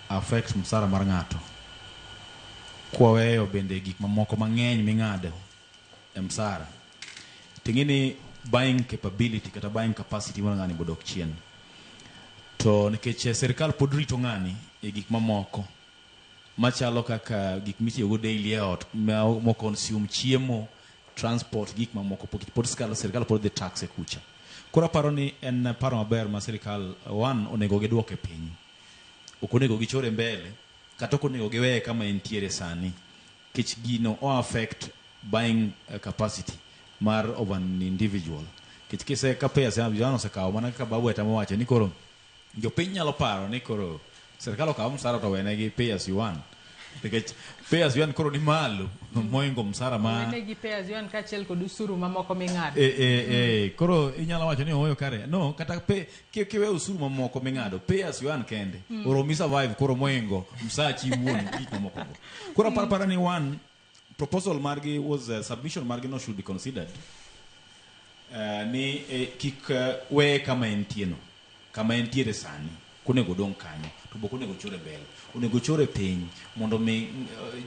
affect msara mar ng'ato. Kwaweyo bende gik mamoko mang'eny ming'ado e msara. Tingini buying capability kata buying capacity mar ng'ani bodok chien. To nikech serikal pod rito ng'ani e gik mamoko machalo kaka gik mitiyogo daily e ot, mo consume chiemo, transport, gik mamoko pod serikal pod dhi tax e kucha. Koro aparo ni en paro maber ma serikal onego giduoke piny. Ok onego gichore mbele, kata ok onego giweye kama entiere sani. Kech gino affect buying capacity mar of an individual. Kech kise ka pesa yana osekawo mana kaka babu etamo wacho ni koro jopiny nyalo paro ni koro serikal okawo msara to wenegi pay as you earn. Nikech pay as you earn koro ni malo moingo msara ma wenegi pay as you earn kaachiel kod usuru mamoko ming'ado. Koro inyalo wacho ni oyo kare. No, kata kiwe usuru mamoko ming'ado, pay as you earn kende. Oromi survive koro moingo msachi wuon gik mamoko. Koro para ni one proposal margi was submission margi no should be considered. Ni kik we kama entieno. Kama entiere sani kunego dong kanyo to boko nego chore mbele, onego chore piny mondo mi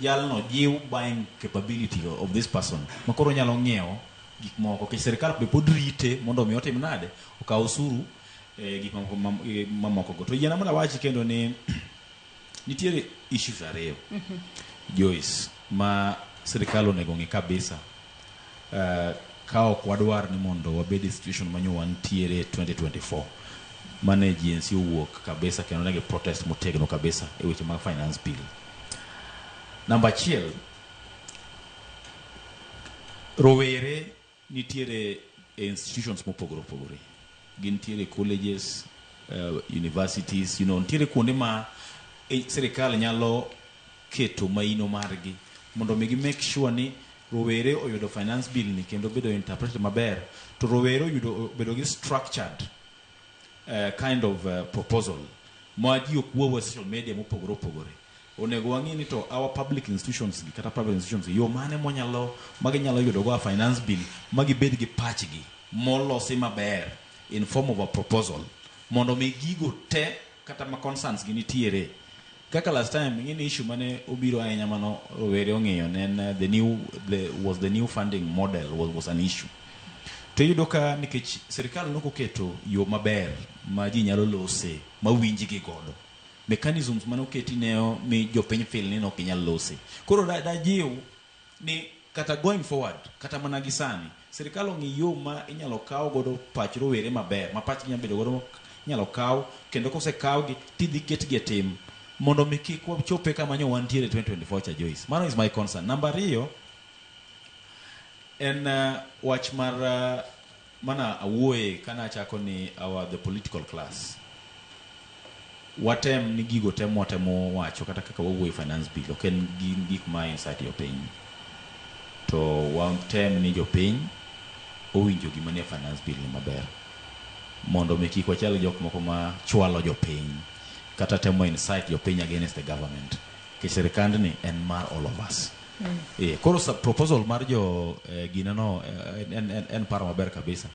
jalno jiw buying capability of this person makoro nyalo ng'iewo gik moko. Ke serikal be pod rite mondo mi otim nade okaw usuru gik mamoko go. To yiena mana wachi kendo ni nitiere issues ariyo Joyce ma serikal onego ng'i kabisa ka ok wadwar ni mondo wabed e situation manyo wantiere 2024. Mane GNC owuok kabisa kendo nege protest motegno kabisa e weche mag finance bill. Namba 1, rowere nitiere institutions mopogore opogore. Gintiere colleges, universities, nitiere kuonde ma serikal nyalo keto maino margi mondo mi gi make sure ni rowere oyudo finance bill ni kendo bedo interpreted maber, to rowere bedo gi structured kind of proposal ma ji okwowo social media mopogore opogore. Onego wang'i ni to our public institutions kata private institutions yo mane maginyalo yudo go finance bill magibed gi pachgi molosi maber in form of a proposal mondo mi gigo te kata ma concerns gi nitiere. Kaka last time ng'ini issue mane obiro ahinya mano rowere ong'iyo nen the new funding model was an issue. To yudo ka nikech serikal noko keto yo maber ma ji nyalo lose ma winji gi godo, mechanisms mane oketi neo mi jopiny feel ni ok nyalo lose. Koro da jiw ni kata going forward kata mana gi sani serikal ong'i yo ma inyalo kaw godo pach rowere maber, ma pach nyalo bedo godo inyalo kaw kendo kosekaw gi tidhi ketgi e tim mondo mi kik chope kama nyo wantiere 2024 cha Joyce. Mano is my concern. Number 2 en wach mar mana awuoye kana chako ni the political class. Watem ni gigo temo wacho kata kaka wawuoye finance bill ok en gik ma insight yo piny. To watem ni jopiny owinjo gima ne finance bill ni maber mondo mi kik wachal jok moko ma chwalo jopiny kata temo insight jopiny against the government. Ke serikand ni en mar all of us. Koro proposal mar jo ginano en paro maber kabisa.